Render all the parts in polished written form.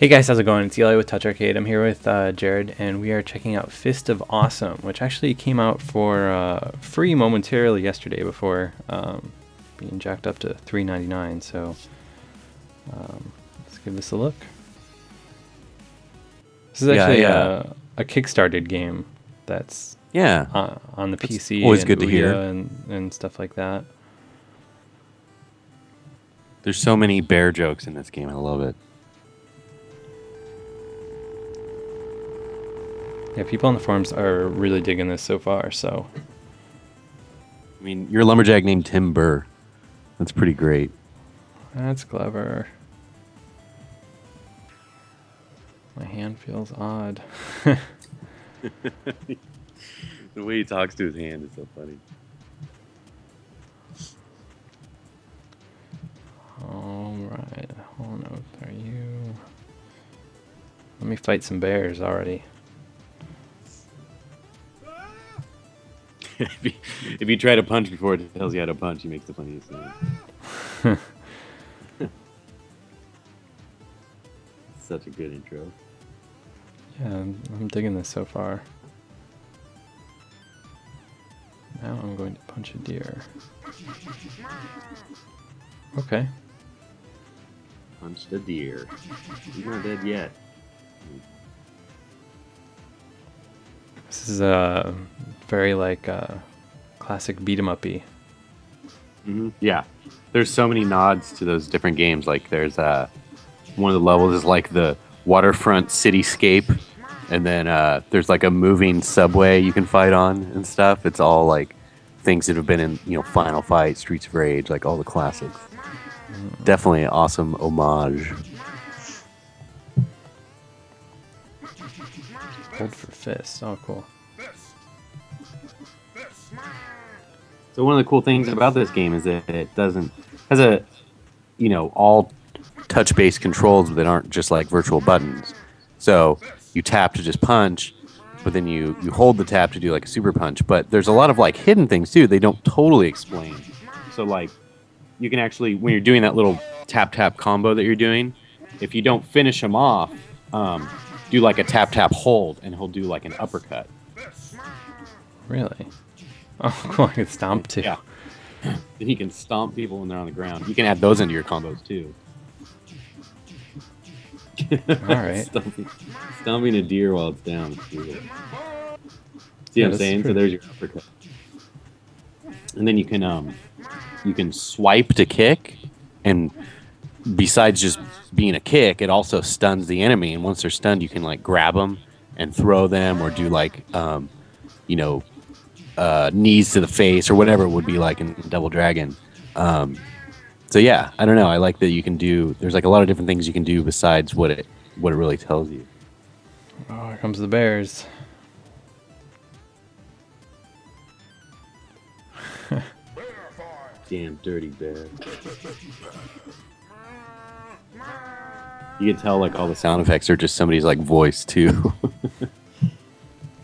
Hey guys, how's it going? It's Eli with TouchArcade. I'm here with Jared, and we are checking out Fist of Awesome, which actually came out for free momentarily yesterday before being jacked up to $3.99. So let's give this a look. This is actually a Kickstarted game that's on the PC. Always and good to hear. and stuff like that. There's so many bear jokes in this game. I love it. Yeah, people on the forums are really digging this so far. So, I mean, you're a lumberjack named Tim Burr. That's pretty great. that's clever. My hand feels odd. The way he talks to his hand is so funny. All right, hold on. Are you? Let me fight some bears already. If you try to punch before it tells you how to punch, he makes the funniest sound. Such a good intro. Yeah, I'm digging this so far. Now I'm going to punch a deer. Okay. Punch the deer. He's not dead yet. This is a very classic beat 'em up-y. Mm-hmm. Yeah, there's so many nods to those different games. Like there's one of the levels is like the waterfront cityscape, and then there's like a moving subway you can fight on and stuff. It's all like things that have been in Final Fight, Streets of Rage, like all the classics. Definitely an awesome homage. Hold for fist. Oh, cool. So one of the cool things about this game is that it has a all touch-based controls that aren't just like virtual buttons. So you tap to just punch, but then you hold the tap to do like a super punch. But there's a lot of like hidden things too. They don't totally explain. So like you can actually, when you're doing that little tap combo that you're doing, if you don't finish them off, do like a tap hold, and he'll do like an uppercut. Really? Oh, cool. I can stomp too. Yeah. Then he can stomp people when they're on the ground. You can add those into your combos too. All right. Stomping a deer while it's down. See what I'm saying? So there's your uppercut. And then you can swipe to kick, and besides just being a kick, it also stuns the enemy. And once they're stunned, you can like grab them and throw them, or do like knees to the face or whatever it would be like in Double Dragon. So yeah, I don't know. I like that you can do. There's like a lot of different things you can do besides what it really tells you. Oh, here comes the bears. Damn dirty bear. You can tell like all the sound effects are just somebody's like voice too.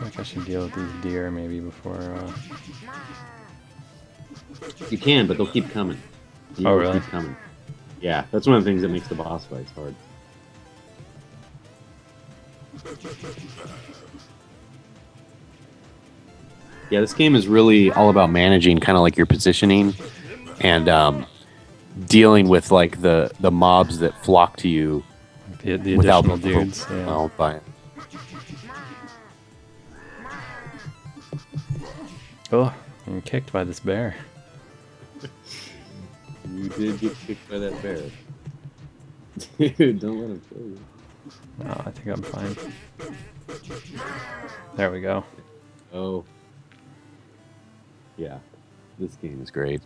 I think I should deal with these deer maybe before. You can, but they'll keep coming. Oh, really? Keep coming. Yeah, that's one of the things that makes the boss fights hard. Yeah, this game is really all about managing kind of like your positioning and dealing with like the mobs that flock to you The without additional dudes. Yeah. well, fine. Oh, I'm kicked by this bear. You did get kicked by that bear. Dude, don't let him kill you. No, I think I'm fine. There we go. Oh. Yeah. This game is great.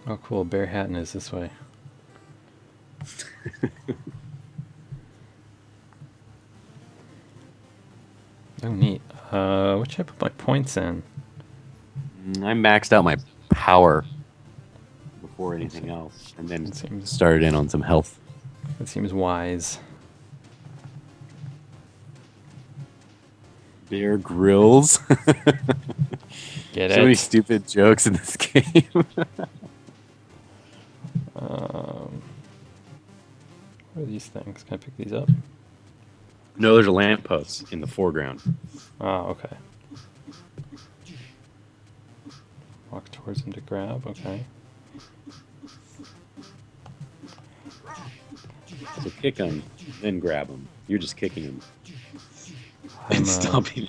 Oh, cool. Bear Hatton is this way. Oh, neat. What should I put my points in? I maxed out my power before anything else, and then started in on some health. That seems wise. Bear Grylls. Get So many it? stupid jokes in this game. What are these things? Can I pick these up? No, there's a lamppost in the foreground. Oh, okay. Walk towards them to grab, okay. So kick them, then grab them. You're just kicking them. I'm, And stomping.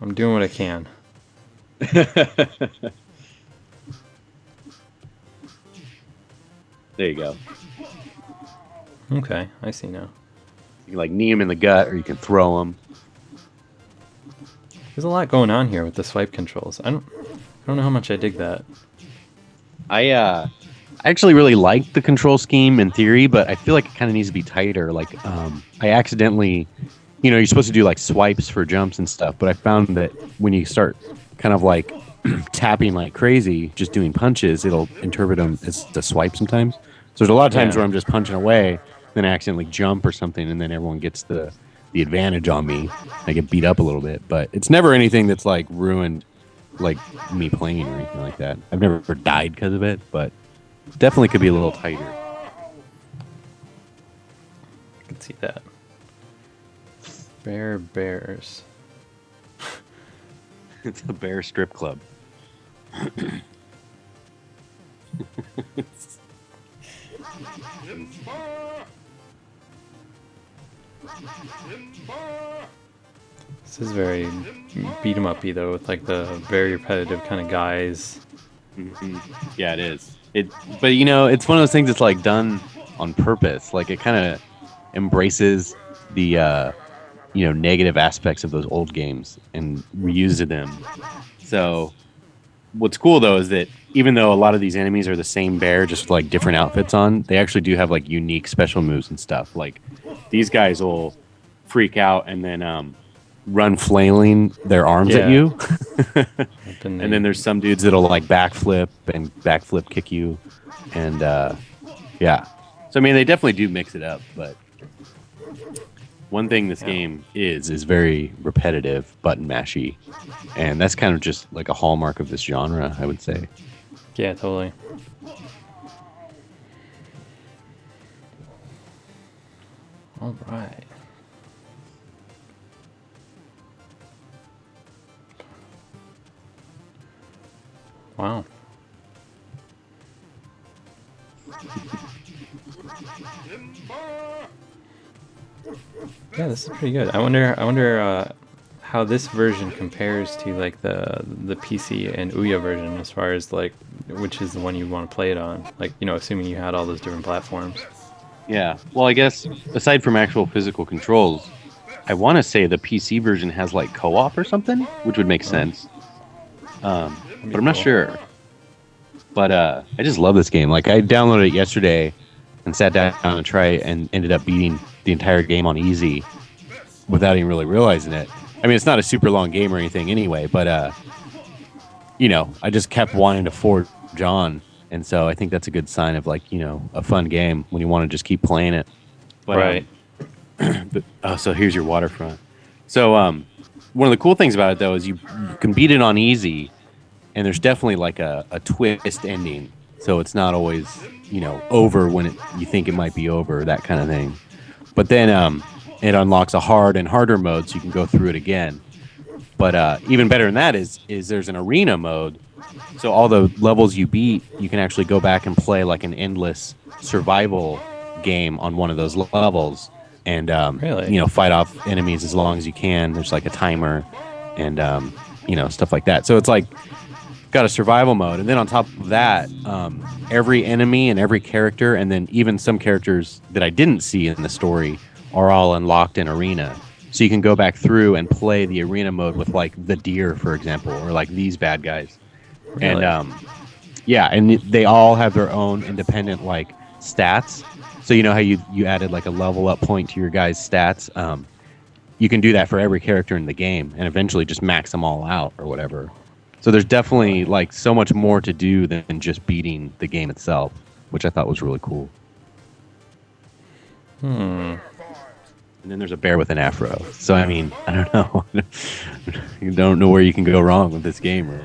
I'm doing what I can. There you go. Okay, I see now. You can like knee them in the gut, or you can throw them. There's a lot going on here with the swipe controls. I don't know how much I dig that. I actually really like the control scheme in theory, but I feel like it kind of needs to be tighter. Like, I accidentally, you're supposed to do like swipes for jumps and stuff, but I found that when you start kind of like tapping like crazy, just doing punches, it'll interpret them as the swipe sometimes. So there's a lot of times where I'm just punching away, then I accidentally jump or something, and then everyone gets the advantage on me. I get beat up a little bit, but it's never anything that's like ruined like me playing or anything like that. I've never died because of it, but definitely could be a little tighter. I can see that. Bears. It's a bear strip club. This is very beat 'em up-y though, with like the very repetitive kind of guys. Mm-hmm. Yeah, it is. But it's one of those things that's like done on purpose. Like it kind of embraces the negative aspects of those old games and reuses them. So what's cool though is that even though a lot of these enemies are the same bear, just like different outfits on, they actually do have like unique special moves and stuff. Like these guys will freak out and then run flailing their arms at you. And then there's some dudes that'll like backflip kick you. And yeah. So I mean they definitely do mix it up, but one thing this game is very repetitive, button mashy. And that's kind of just like a hallmark of this genre, I would say. Yeah, totally. All right. Wow. Yeah, this is pretty good. I wonder how this version compares to like the PC and Ouya version as far as like which is the one you want to play it on. Like, assuming you had all those different platforms. Yeah. Well, I guess aside from actual physical controls, I want to say the PC version has like co-op or something, which would make sense. But I'm not sure. But I just love this game. Like I downloaded it yesterday and sat down and tried and ended up beating the entire game on easy without even really realizing it. I mean, it's not a super long game or anything anyway, but I just kept wanting to forge on, and so I think that's a good sign of like, a fun game when you want to just keep playing it. But, right. So here's your waterfront. So one of the cool things about it though is you can beat it on easy, and there's definitely like a twist ending. So it's not always, over when you think it might be over, that kind of thing. But then it unlocks a hard and harder mode, so you can go through it again. But even better than that is there's an arena mode. So all the levels you beat, you can actually go back and play like an endless survival game on one of those levels. And, really? Fight off enemies as long as you can. There's like a timer and, stuff like that. So it's like got a survival mode. And then on top of that, every enemy and every character, and then even some characters that I didn't see in the story are all unlocked in arena. So you can go back through and play the arena mode with like the deer, for example, or like these bad guys. Really? And and they all have their own independent like stats. So you know how you added like a level up point to your guys' stats? You can do that for every character in the game and eventually just max them all out or whatever. So there's definitely like so much more to do than just beating the game itself, which I thought was really cool. And then there's a bear with an afro. So I mean, I don't know. You don't know where you can go wrong with this game. Right?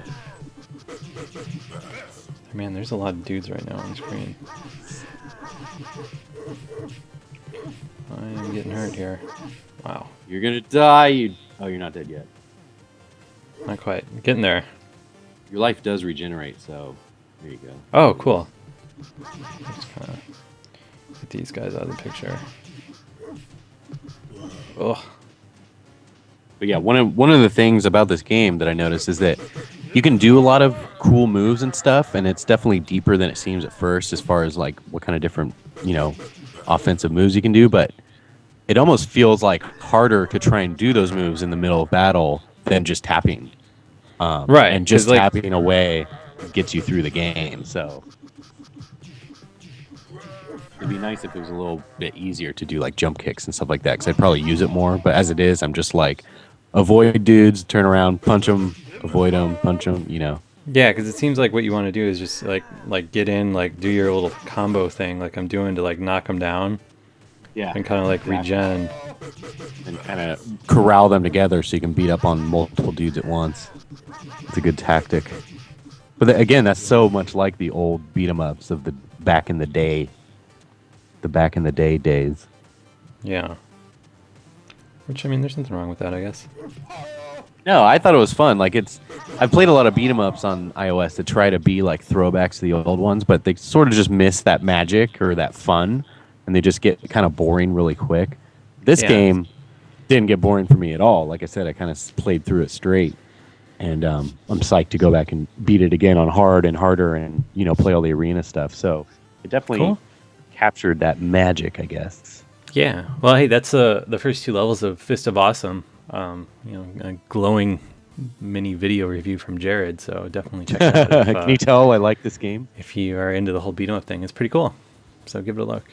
Man, there's a lot of dudes right now on the screen. I am getting hurt here. Wow. You're gonna die. Oh, you're not dead yet. Not quite. Getting there. Your life does regenerate, so there you go. Oh, cool. Just kind of get these guys out of the picture. Ugh. But yeah, one of the things about this game that I noticed is that you can do a lot of cool moves and stuff, and it's definitely deeper than it seems at first as far as like what kind of different, offensive moves you can do, but it almost feels like harder to try and do those moves in the middle of battle than just tapping. Right. And just tapping away gets you through the game, so it'd be nice if it was a little bit easier to do like jump kicks and stuff like that, because I'd probably use it more, but as it is, I'm just like, avoid dudes, turn around, punch them, avoid them, punch them, Yeah, because it seems like what you want to do is just like get in, like do your little combo thing, like I'm doing to like knock them down. Yeah. And kind of like regen. And kind of corral them together so you can beat up on multiple dudes at once. It's a good tactic. But again, that's so much like the old beat 'em ups of the back in the day. The back in the day days. Yeah. Which, I mean, there's nothing wrong with that, I guess. No, I thought it was fun. Like I've played a lot of beat 'em ups on iOS that try to be like throwbacks to the old ones, but they sort of just miss that magic or that fun, and they just get kind of boring really quick. This game didn't get boring for me at all. Like I said, I kind of played through it straight, and I'm psyched to go back and beat it again on hard and harder, and play all the arena stuff. So it definitely captured that magic, I guess. Yeah. Well, hey, that's the first 2 levels of Fist of Awesome. A glowing mini video review from Jared. So definitely check it out. Can you tell I like this game? If you are into the whole beat 'em up thing, it's pretty cool. So give it a look.